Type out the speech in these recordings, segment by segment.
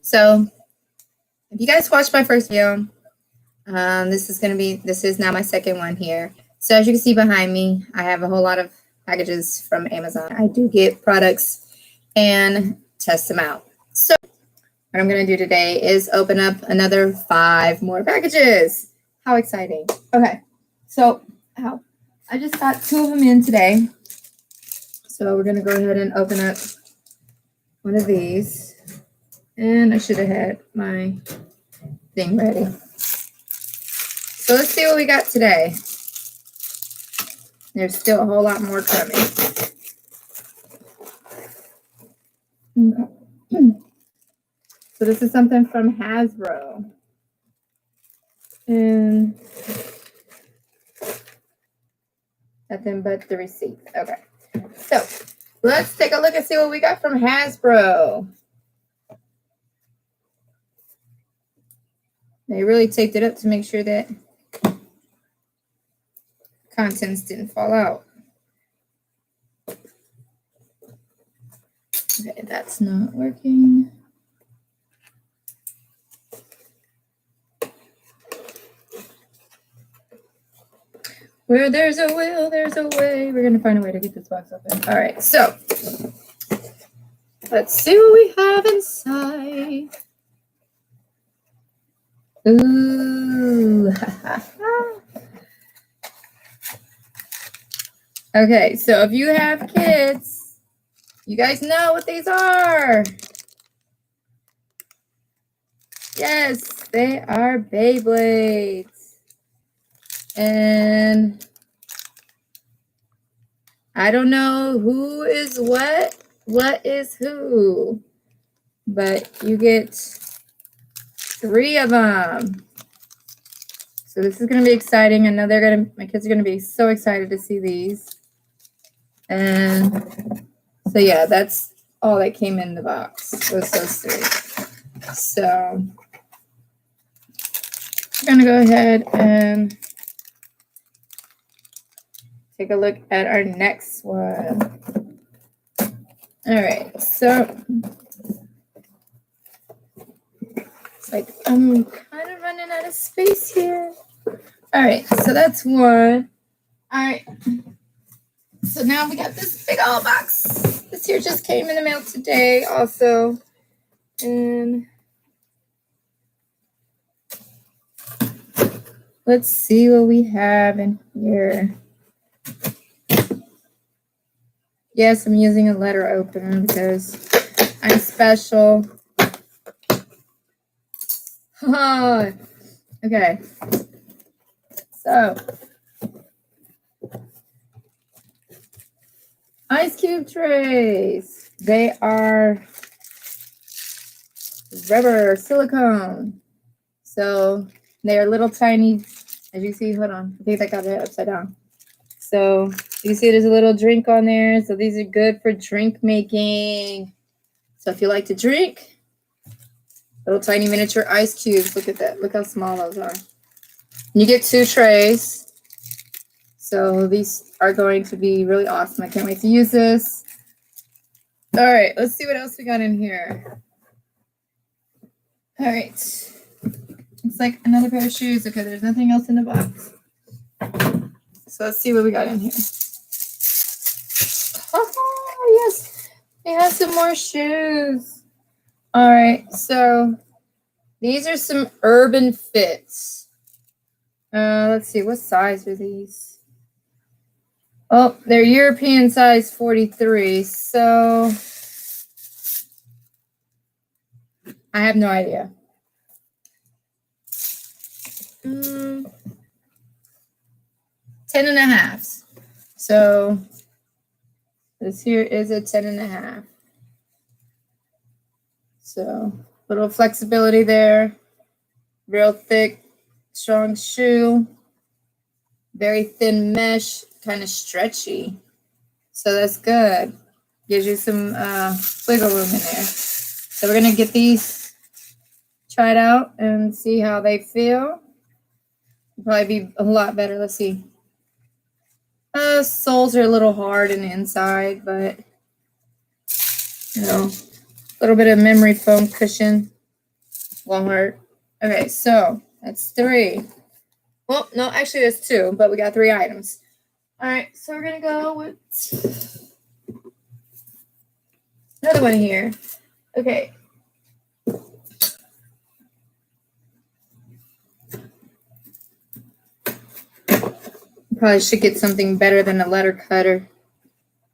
So if you guys watched my first video, this is now my second one here. So as you can see behind me, I have a whole lot of packages from Amazon. I do get products and test them out. So what I'm going to do today is open up another 5 more packages. How exciting. Okay, so I just got 2 of them in today. So we're going to go ahead and open up one of these. And I should have had my thing ready. So let's see what we got today. There's still a whole lot more coming. Okay. So this is something from Hasbro. And nothing but the receipt. Okay. So let's take a look and see what we got from Hasbro. They really taped it up to make sure that contents didn't fall out. Okay, that's not working. Where there's a will, there's a way. We're going to find a way to get this box open. All right, so let's see what we have inside. Ooh. Okay, so if you have kids, you guys know what these are. Yes, they are Beyblades. And I don't know who is what is who, but you get 3 of them. So this is going to be exciting. I know my kids are going to be so excited to see these. And so yeah, that's all that came in the box. Was those 3. So we're going to go ahead and take a look at our next one. All right, so it's like I'm kind of running out of space here. All right, so that's one. All right, so now we got this big old box. This here just came in the mail today also. And let's see what we have in here. Yes, I'm using a letter opener because I'm special. Oh, okay. So, ice cube trays. They are rubber, silicone. So, they are little tiny, as you see, hold on. I think I got it upside down. So, you see there's a little drink on there. So, these are good for drink making. So, if you like to drink, little tiny miniature ice cubes. Look at that. Look how small those are. You get 2 trays. So these are going to be really awesome. I can't wait to use this. All right, let's see what else we got in here. All right. It's like another pair of shoes. Okay, there's nothing else in the box. So let's see what we got in here. Oh, yes. They have some more shoes. All right, so these are some Urban Fits. Let's see, what size are these? Oh, they're European size 43, so I have no idea. 10 and a half. So this here is a 10 and a half. So little flexibility there. Real thick, strong shoe. Very thin mesh, kind of stretchy. So that's good. Gives you some wiggle room in there. So we're going to get these tried out and see how they feel. Probably be a lot better. Let's see. Soles are a little hard in the inside, but you know, a little bit of memory foam cushion. Won't hurt. Okay, so that's 3. Well, no, actually that's 2, but we got 3 items. All right, so we're gonna go with another one here. Okay. Probably should get something better than a letter cutter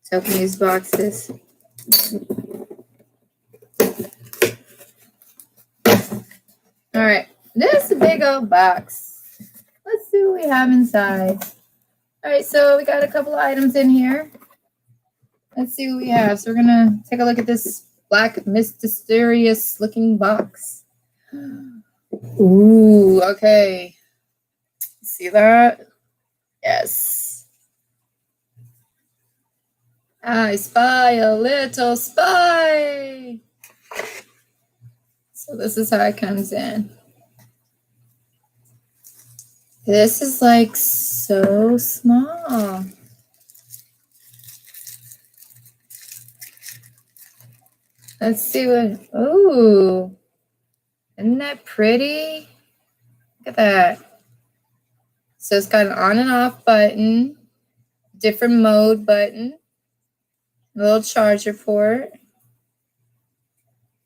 to open these boxes. All right, this big old box. Let's see what we have inside. All right, so we got a couple of items in here. Let's see what we have. So we're gonna take a look at this black, mysterious looking box. Ooh, okay. See that? Yes. I spy a little spy. So this is how it comes in. This is like so small. Let's see what, ooh, isn't that pretty? Look at that. So it's got an on and off button, different mode button, a little charger port,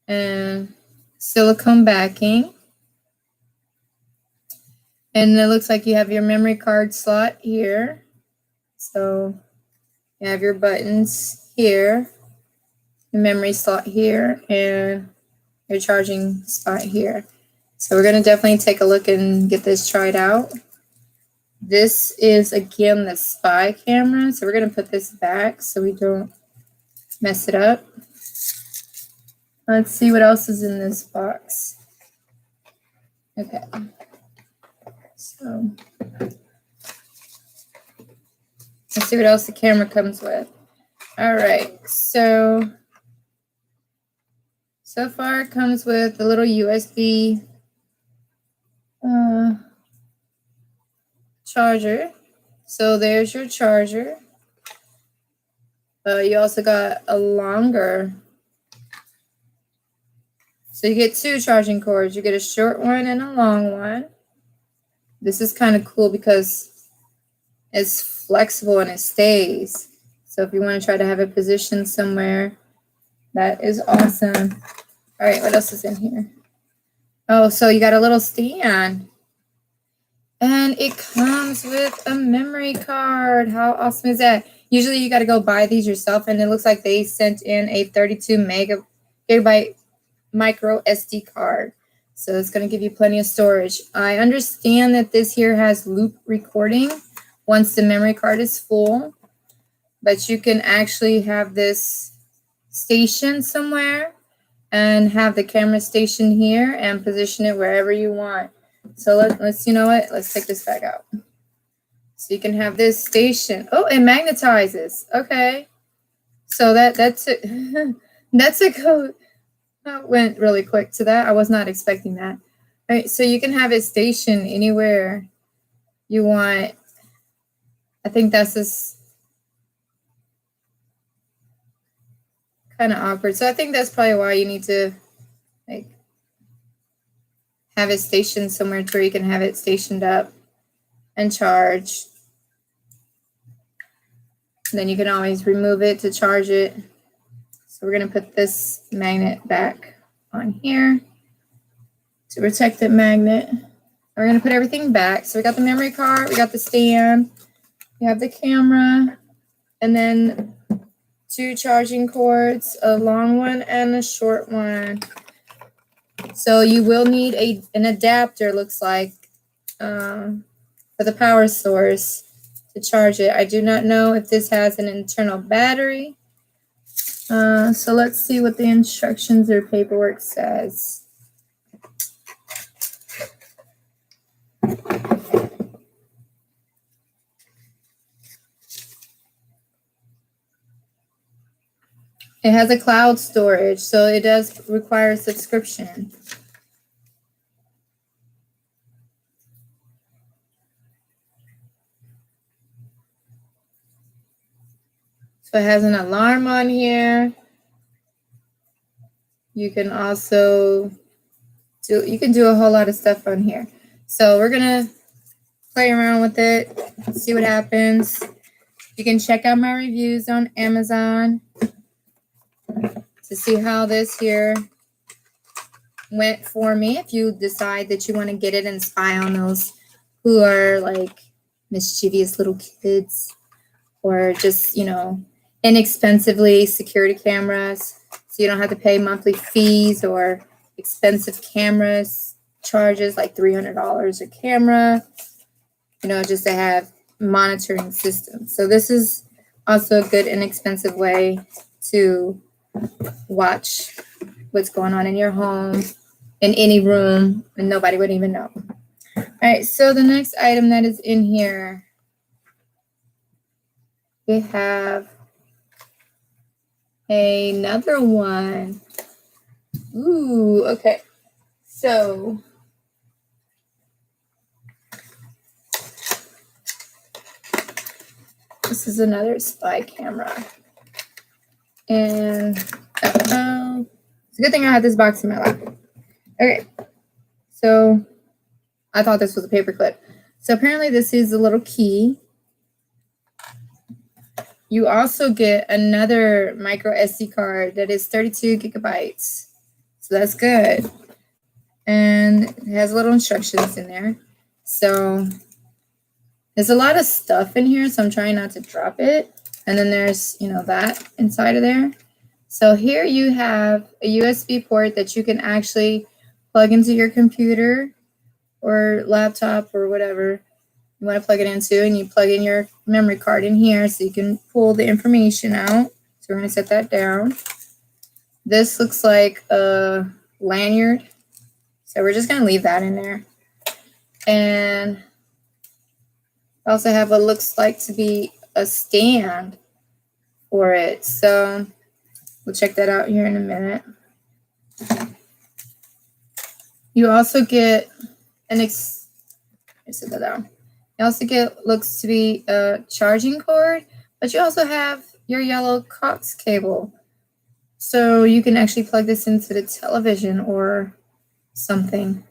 and silicone backing. And it looks like you have your memory card slot here. So you have your buttons here, your memory slot here, and your charging spot here. So we're going to definitely take a look and get this tried out. This is, again, the spy camera. So we're going to put this back so we don't mess it up. Let's see what else is in this box. Okay. So let's see what else the camera comes with. All right. So far it comes with a little USB charger. So there's your charger. You also got a longer. So you get 2 charging cords. You get a short one and a long one. This is kind of cool because it's flexible and it stays. So if you want to try to have it positioned somewhere, that is awesome. All right, what else is in here? Oh, so you got a little stand. And it comes with a memory card. How awesome is that? Usually you got to go buy these yourself, and it looks like they sent in a 32 gigabyte micro SD card. So it's going to give you plenty of storage. I understand that this here has loop recording once the memory card is full, but you can actually have this station somewhere and have the camera station here and position it wherever you want. So let's, you know what? Let's take this back out. So you can have this station. Oh, it magnetizes. Okay. So that's it. That's a code. That went really quick to that. I was not expecting that. All right. So you can have it stationed anywhere you want. I think that's just kind of awkward. So I think that's probably why you need to like have it stationed somewhere to where you can have it stationed up and charged. And then you can always remove it to charge it. So we're going to put this magnet back on here to protect the magnet. We're going to put everything back. So we got the memory card, we got the stand, we have the camera, and then 2 charging cords, a long one and a short one. So you will need an adapter, looks like, for the power source to charge it. I do not know if this has an internal battery. So let's see what the instructions or paperwork says. It has a cloud storage, so it does require a subscription. So it has an alarm on here. You can also You can do a whole lot of stuff on here. So we're gonna play around with it, see what happens. You can check out my reviews on Amazon to see how this here went for me. If you decide that you want to get it and spy on those who are like mischievous little kids, or just, inexpensively security cameras, so you don't have to pay monthly fees or expensive cameras charges like $300 a camera, just to have monitoring systems. So this is also a good inexpensive way to watch what's going on in your home, in any room, and nobody would even know. All right, so the next item that is in here, we have another one. Ooh, okay. So this is another spy camera. And it's a good thing I had this box in my lap. Okay. So I thought this was a paperclip. So apparently this is a little key. You also get another micro SD card that is 32 gigabytes. So that's good. And it has little instructions in there. So there's a lot of stuff in here, so I'm trying not to drop it. And then there's, that inside of there. So here you have a USB port that you can actually plug into your computer or laptop or whatever you want to plug it into, and you plug in your memory card in here so you can pull the information out. So we're going to set that down. This looks like a lanyard, so we're just going to leave that in there. And I also have what looks like to be a stand for it, so we'll check that out here in a minute. You also get set that down. You also get looks to be a charging cord, but you also have your yellow coax cable. So you can actually plug this into the television or something.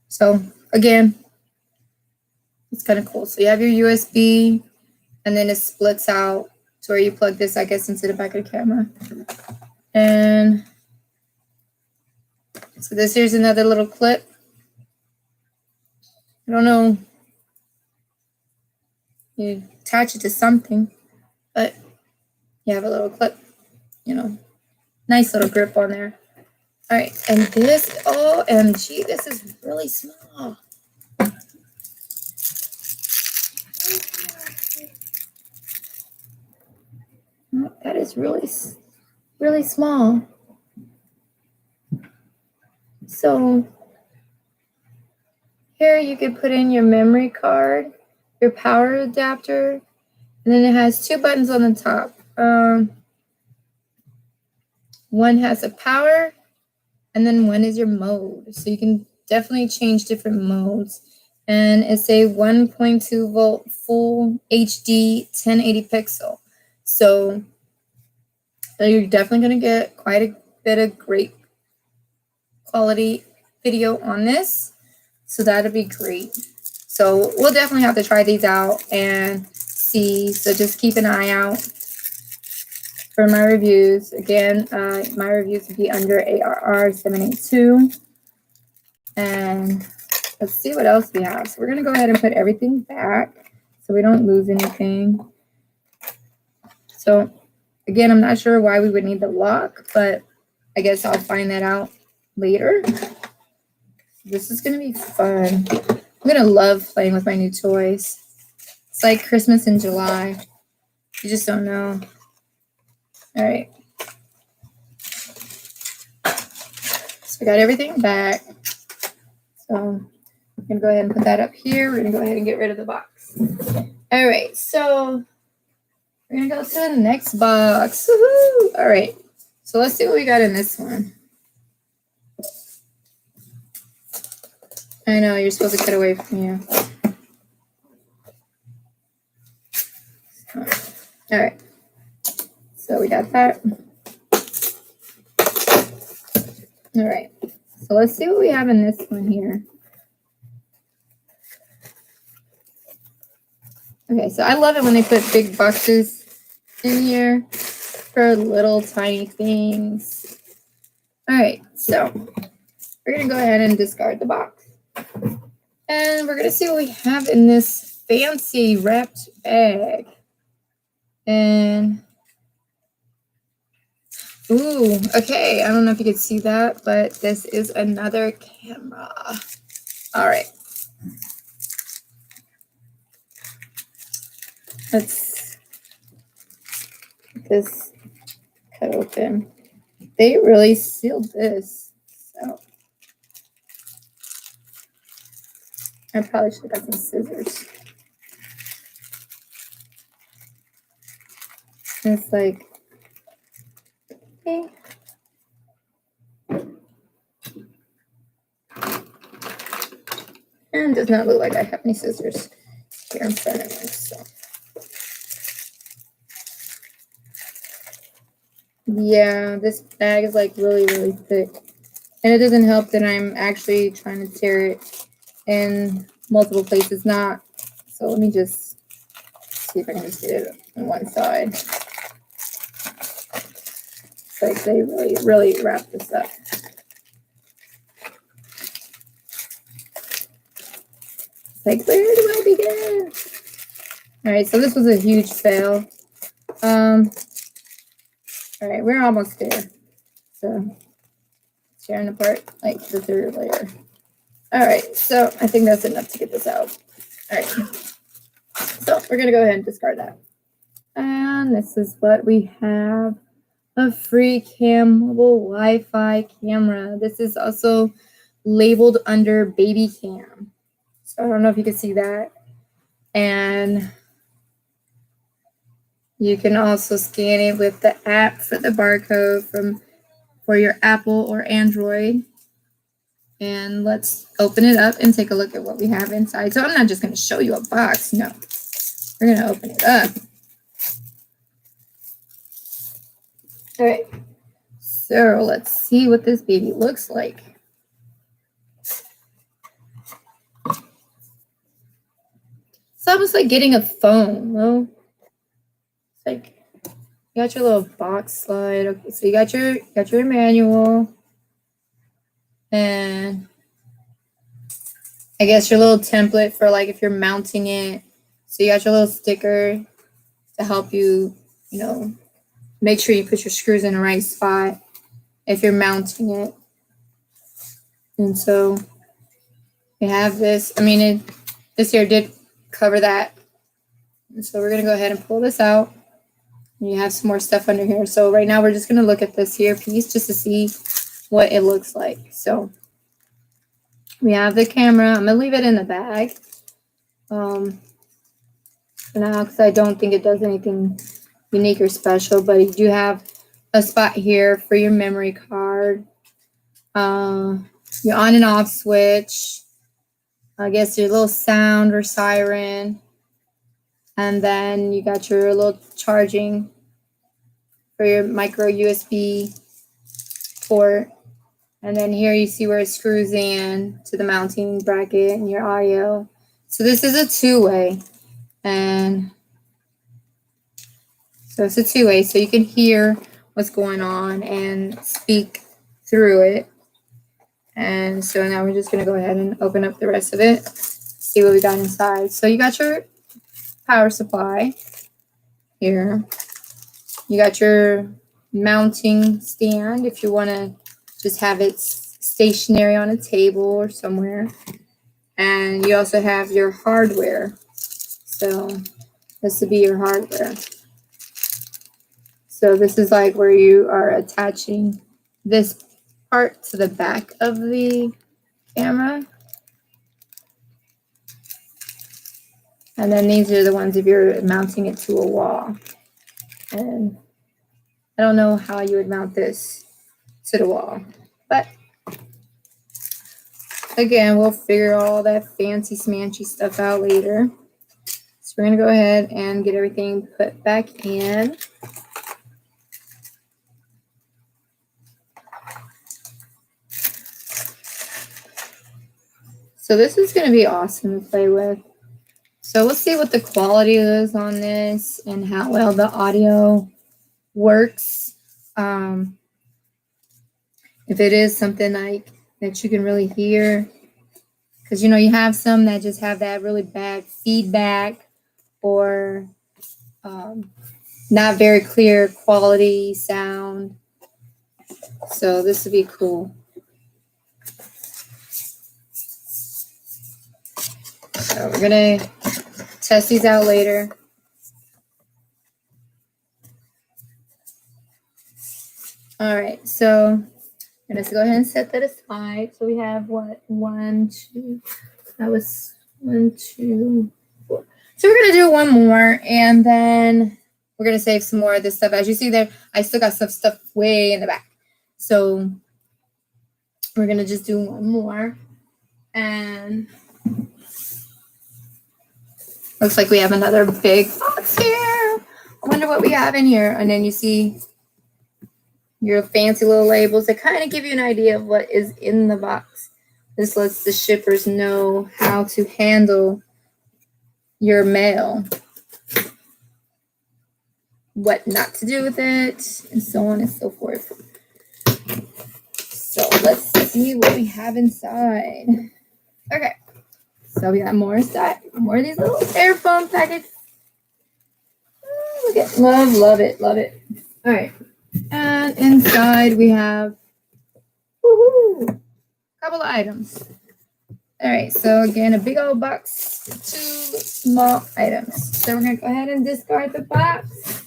So again, it's kind of cool. So you have your USB, and then it splits out to where you plug this, I guess, into the back of the camera. And so here's another little clip. I don't know. You attach it to something, but you have a little clip, nice little grip on there. All right, and this, OMG, this is really small. That is really, really small. So here you could put in your memory card, your power adapter, and then it has two buttons on the top. One has a power, and then one is your mode. So you can definitely change different modes. And it's a 1.2 volt full HD 1080 pixel. So you're definitely going to get quite a bit of great quality video on this. So that'll be great. So we'll definitely have to try these out and see. So just keep an eye out for my reviews. Again, my reviews will be under ARR 782. And let's see what else we have. So we're going to go ahead and put everything back so we don't lose anything. So again, I'm not sure why we would need the lock, but I guess I'll find that out later. This is going to be fun. I'm going to love playing with my new toys. It's like Christmas in July. You just don't know. All right. So we got everything back. So I'm going to go ahead and put that up here. We're going to go ahead and get rid of the box. All right. So we're going to go to the next box. Woohoo! All right. So let's see what we got in this one. I know, you're supposed to cut away from you. All right. So we got that. All right. So let's see what we have in this one here. Okay, so I love it when they put big boxes in here for little tiny things. All right, so we're going to go ahead and discard the box. And we're going to see what we have in this fancy wrapped bag. And, ooh, okay, I don't know if you can see that, but this is another camera. All right. Let's get this cut open. They really sealed this, so I probably should have got some scissors. And it's like, okay. And it does not look like I have any scissors here in front of me, so. Yeah, this bag is like really, really thick. And it doesn't help that I'm actually trying to tear it in multiple places, not. So let me just see if I can just get it on one side. It's like they really, really wrap this up. It's like, where do I begin? All right, so this was a huge fail. All right, we're almost there. So tearing apart like the third layer. All right, so I think that's enough to get this out. All right, so we're gonna go ahead and discard that. And this is what we have. A FreeCam mobile Wi-Fi camera. This is also labeled under baby cam. So I don't know if you can see that. And you can also scan it with the app for the barcode for your Apple or Android. And let's open it up and take a look at what we have inside. So I'm not just going to show you a box. No, we're going to open it up. All right. So let's see what this baby looks like. It's almost like getting a phone. Well, it's like you got your little box slide. Okay, so you got your manual, and I guess your little template for like if you're mounting it. So you got your little sticker to help you, make sure you put your screws in the right spot if you're mounting it. And so we have this. I mean, this here did cover that. And so we're going to go ahead and pull this out. And you have some more stuff under here. So right now we're just going to look at this here piece just to see what it looks like. So we have the camera. I'm going to leave it in the bag for now because I don't think it does anything unique or special. But you do have a spot here for your memory card, your on and off switch, I guess your little sound or siren. And then you got your little charging for your micro USB port. And then here you see where it screws in to the mounting bracket and your audio. So this is a two-way. And so it's a two-way. So you can hear what's going on and speak through it. And so now we're just going to go ahead and open up the rest of it. See what we got inside. So you got your power supply here. You got your mounting stand if you want to just have it stationary on a table or somewhere. And you also have your hardware. So this would be your hardware. So this is like where you are attaching this part to the back of the camera. And then these are the ones if you're mounting it to a wall. And I don't know how you would mount this to the wall. But again, we'll figure all that fancy smanchy stuff out later. So we're going to go ahead and get everything put back in. So this is going to be awesome to play with. So we'll see what the quality is on this and how well the audio works. If it is something like that you can really hear, because you have some that just have that really bad feedback or not very clear quality sound. So this would be cool. So we're gonna test these out later. All right, so let's go ahead and set that aside. So we have what? 1, 2. That was 1, 2, 4. So we're gonna do one more, and then we're gonna save some more of this stuff. As you see there, I still got some stuff way in the back. So we're gonna just do one more, and looks like we have another big box here. I wonder what we have in here. And then you see your fancy little labels that kind of give you an idea of what is in the box. This lets the shippers know how to handle your mail, what not to do with it, and so on and so forth. So let's see what we have inside. Okay, so we got more inside, more of these little airphone packets. Look at, love it. All right, and inside we have a couple of items. All right, so again, a big old box, 2 small items. So we're gonna go ahead and discard the box,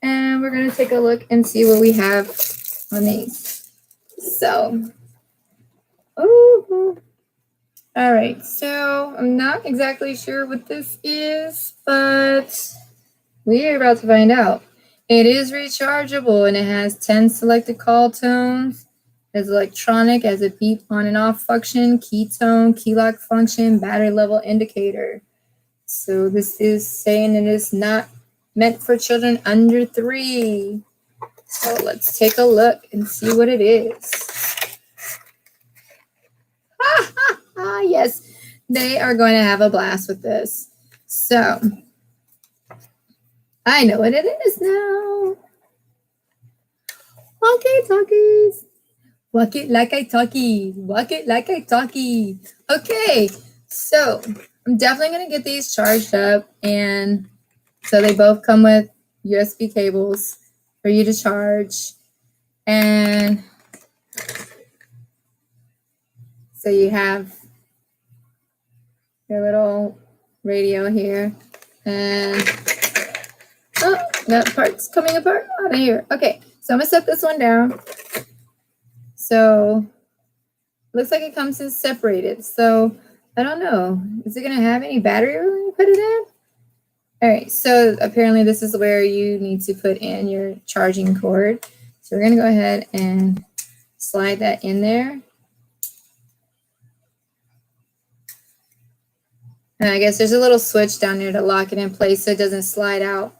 and we're gonna take a look and see what we have on these. So, all right, so I'm not exactly sure what this is, but we're about to find out. It is rechargeable, and it has 10 selected call tones. It's electronic, as a beep on and off function, key tone, key lock function, battery level indicator. So this is saying it is not meant for children under 3. So let's take a look and see what it is. Yes, they are going to have a blast with this. So I know what it is now. Walkie-talkies. Walk it like I talkie. Walk it like I talkie. Okay, so I'm definitely going to get these charged up. And so they both come with USB cables for you to charge. And so you have your little radio here. And oh, that part's coming apart out of here. Okay, so I'm going to set this one down. So looks like it comes in separated. So I don't know. Is it going to have any battery when you put it in? All right. So apparently this is where you need to put in your charging cord. So we're going to go ahead and slide that in there. And I guess there's a little switch down there to lock it in place so it doesn't slide out.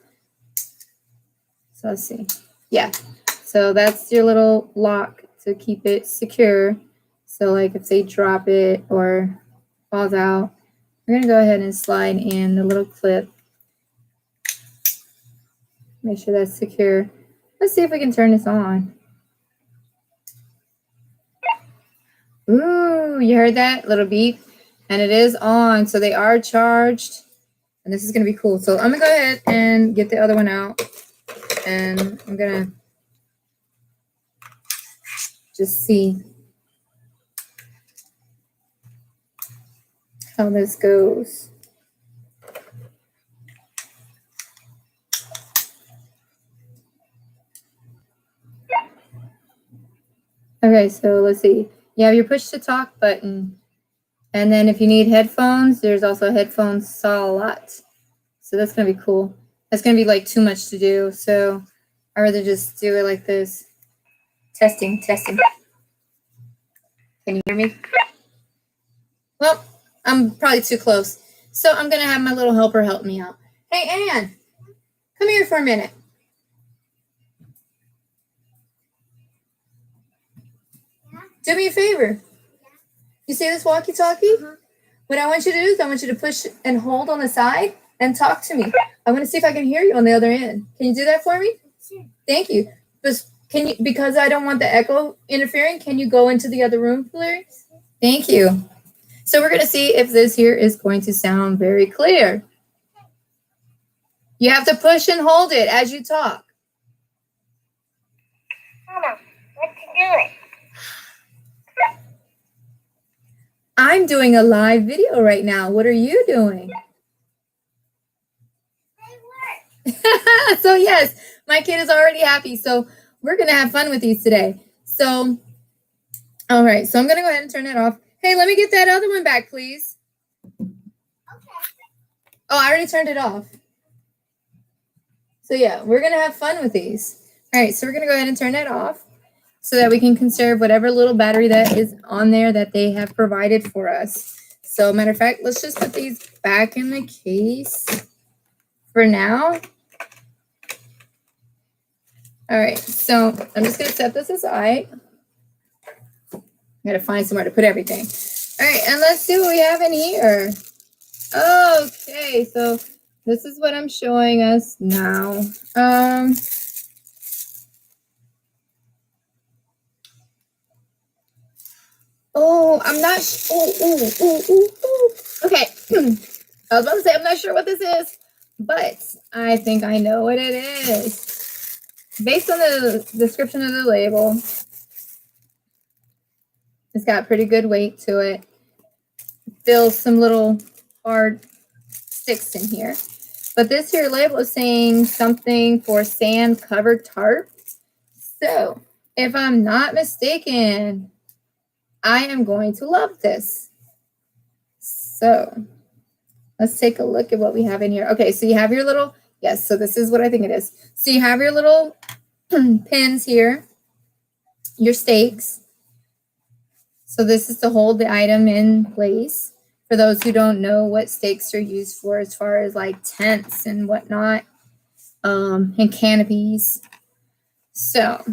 So let's see. Yeah. So that's your little lock to keep it secure. So like if they drop it or falls out, we're going to go ahead and slide in the little clip. Make sure that's secure. Let's see if we can turn this on. Ooh, you heard that little beep? And it is on. So they are charged. And this is going to be cool. So I'm going to go ahead and get the other one out. And I'm going to just see how this goes. Okay, so let's see. You have your push to talk button. And then if you need headphones, there's also a headphone slot. So that's going to be cool. That's going to be like too much to do. So I'd rather just do it like this. Testing. Can you hear me? Well, I'm probably too close. So I'm going to have my little helper help me out. Hey, Ann, come here for a minute. Yeah. Do me a favor. Yeah. You see this walkie-talkie? What I want you to do is I want you to push and hold on the side and talk to me. I want to see if I can hear you on the other end. Can you do that for me? Sure. Thank you. Can you, because I don't want the echo interfering, can you go into the other room, please? Thank you. So we're going to see if this here is going to sound very clear. You have to push and hold it as you talk. Mama, what you doing? I'm doing a live video right now. What are you doing? Say what? So yes, my kid is already happy. So we're going to have fun with these today. So, all right. So I'm going to go ahead and turn it off. Hey, let me get that other one back, please. Okay. Oh, I already turned it off. So yeah, we're going to have fun with these. All right. So we're going to go ahead and turn that off so that we can conserve whatever little battery that is on there that they have provided for us. So matter of fact, let's just put these back in the case for now. All right, so I'm just going to set this aside. I got to find somewhere to put everything. All right, and let's see what we have in here. Okay, so this is what I'm showing us now. Oh, I'm not. Okay, I was about to say I'm not sure what this is, but I think I know what it is. Based on the description of the label, it's got pretty good weight to it. Feels some little hard sticks in here. But this here label is saying something for sand covered tarp. So if I'm not mistaken, I am going to love this. So let's take a look at what we have in here. Okay, so you have your little, yes, so this is what I think it is. So you have your little pins here, your stakes. So this is to hold the item in place. For those who don't know what stakes are used for, as far as like tents and whatnot, and canopies. So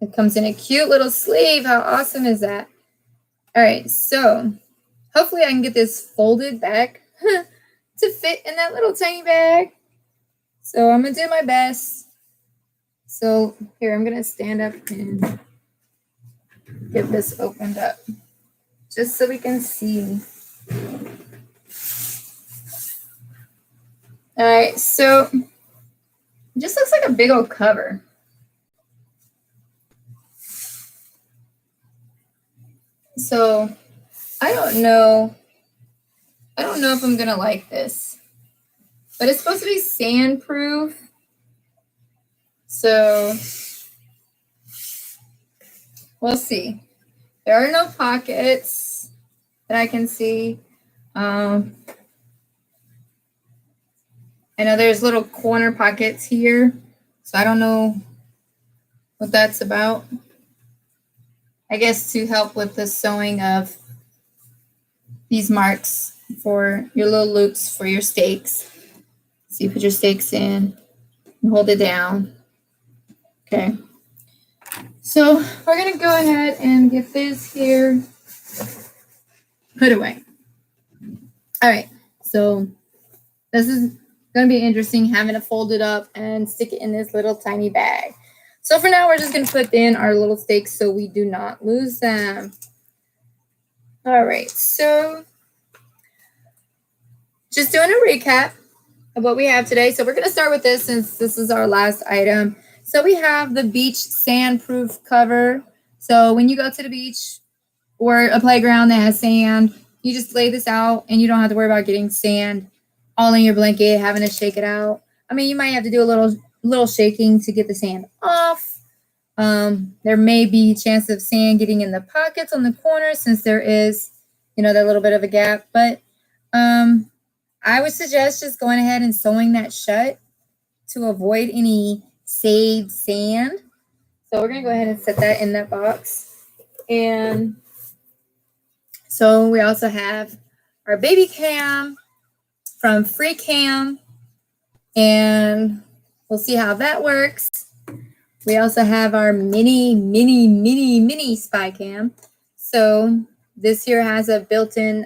it comes in a cute little sleeve. How awesome is that? All right, so hopefully I can get this folded back to fit in that little tiny bag. So I'm gonna do my best. So here, I'm gonna stand up and get this opened up just so we can see. All right, so it just looks like a big old cover. So I don't know if I'm gonna like this, but it's supposed to be sand-proof. So we'll see. There are no pockets that I can see. I know there's little corner pockets here, so I don't know what that's about. I guess to help with the sewing of these marks for your little loops for your stakes. So you put your stakes in and hold it down. Okay. So we're gonna go ahead and get this here put away. All right. So this is gonna be interesting having to fold it up and stick it in this little tiny bag. So for now, we're just gonna put in our little stakes so we do not lose them. All right, so just doing a recap of what we have today. So we're gonna start with this since this is our last item. So we have the beach sand-proof cover. So when you go to the beach or a playground that has sand, you just lay this out and you don't have to worry about getting sand all in your blanket, having to shake it out. I mean, you might have to do a little shaking to get the sand off. There may be a chance of sand getting in the pockets on the corners since there is, that little bit of a gap. But I would suggest just going ahead and sewing that shut to avoid any saved sand. So we're going to go ahead and set that in that box. And so we also have our baby cam from Free Cam, and we'll see how that works. We also have our mini spy cam. So This here has a built-in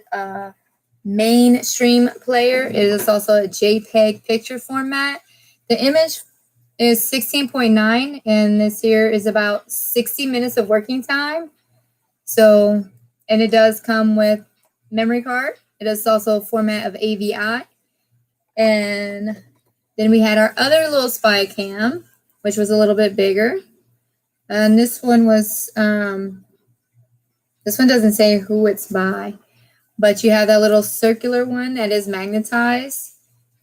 mainstream player. It is also a JPEG picture format. The image is 16.9, and this here is about 60 minutes of working time. So, and it does come with memory card. It is also a format of AVI. And then we had our other little spy cam, which was a little bit bigger. And this one was, this one doesn't say who it's by, but you have that little circular one that is magnetized.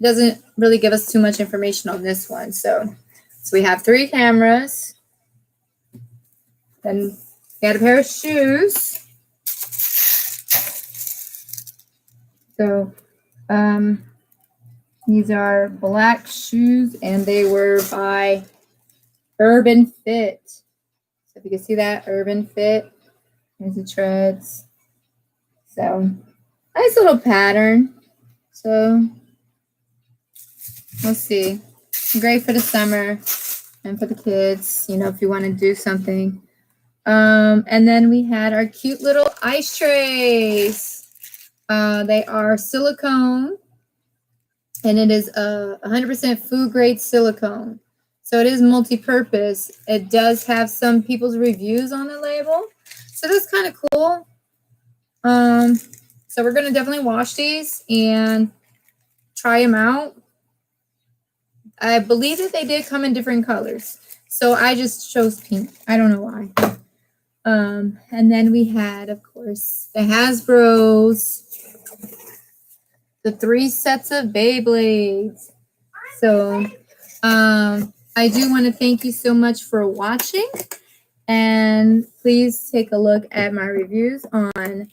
It doesn't really give us too much information on this one. So we have 3 cameras. Then we had a pair of shoes. So these are black shoes, and they were by Urban Fit. So if you can see that, Urban Fit. There's the treads. So nice little pattern. So we'll see. Great for the summer and for the kids, you know, if you want to do something. And then we had our cute little ice trays. They are silicone, and it is 100% food grade silicone. So it is multi-purpose. It does have some people's reviews on the label. So that's kind of cool. So we're going to definitely wash these and try them out. I believe that they did come in different colors. So I just chose pink. I don't know why. And then we had, of course, the Hasbros, the 3 sets of Beyblades. So I do want to thank you so much for watching. And please take a look at my reviews on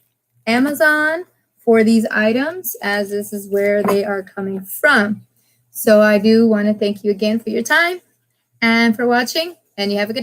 Amazon for these items, as this is where they are coming from. So I do want to thank you again for your time and for watching, and you have a good day.